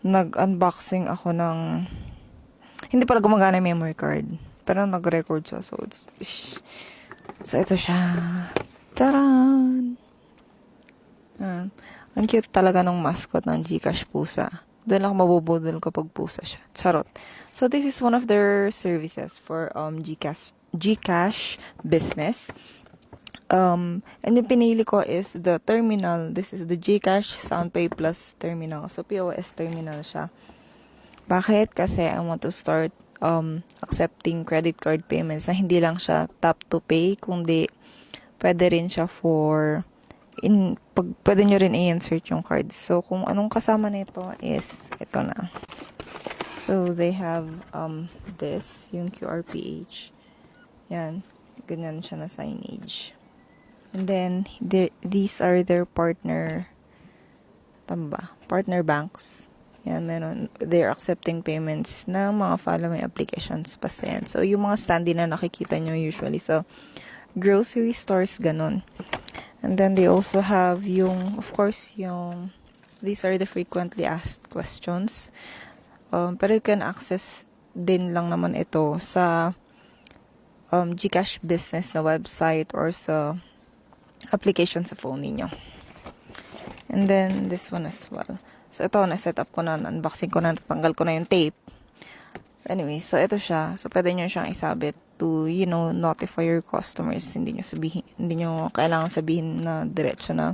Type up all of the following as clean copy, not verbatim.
nag-unboxing ako ng, hindi pala gumagana yung memory card. Pero nag-record siya. So, ito siya. Taran! Ang cute talaga ng mascot ng Gcash pusa. Doon ako mabubudol kapag pusa siya. Charot. So, this is one of their services for Gcash business. And yung pinili ko is the terminal. This is the Gcash SoundPay Plus terminal. So, POS terminal siya. Bakit? Kasi I want to start accepting credit card payments na hindi lang siya tap to pay, kundi pwede rin siya for pwede nyo rin i-insert yung card. So, kung anong kasama nito is ito na. So, they have this, yung QRPH. Yan. Ganyan siya na signage. And then, these are their partner banks. Yan, meron. They're accepting payments ng mga following applications pa yan. So, yung mga standee na nakikita nyo usually. So, grocery stores, ganun. And then, they also have of course, these are the frequently asked questions. Pero you can access din lang naman ito sa Gcash business na website or sa application sa phone niyo. And then, this one as well. So, ito, na-set up ko na, unboxing ko na, natanggal ko na yung tape. Anyway, so ito siya. So, pwede nyo siyang isabit to, notify your customers. Hindi nyo kailangan sabihin na diretso na,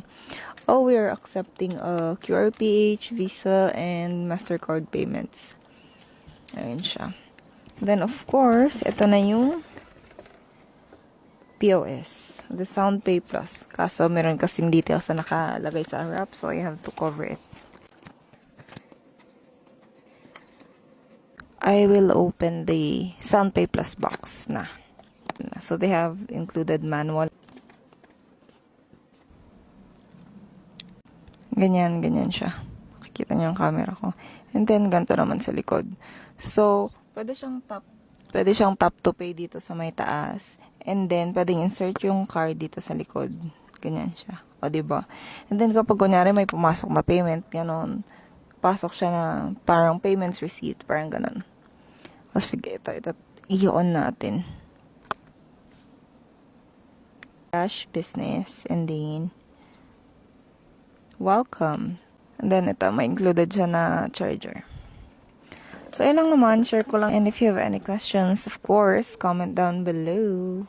oh, we are accepting QRPH, Visa, and MasterCard payments. Ayun siya. Then, of course, ito na yung POS, the SoundPay Plus. Kaso, meron kasing details na nakalagay sa wrap, so I have to cover it. I will open the SoundPay Plus box na. So, they have included manual. Ganyan siya. Nakikita niyo yung camera ko. And then, ganito naman sa likod. So, pwede siyang tap to pay dito sa may taas. And then, pwedeng insert yung card dito sa likod. Ganyan siya. O, diba? And then, kapag kunyari may pumasok na payment, ganon, pasok siya na parang payments received, parang ganon. O, sige, ito, i-on natin. Cash business, and then, welcome. And then, ito, may included siya na charger. So, yun lang naman, share ko lang. And if you have any questions, of course, comment down below.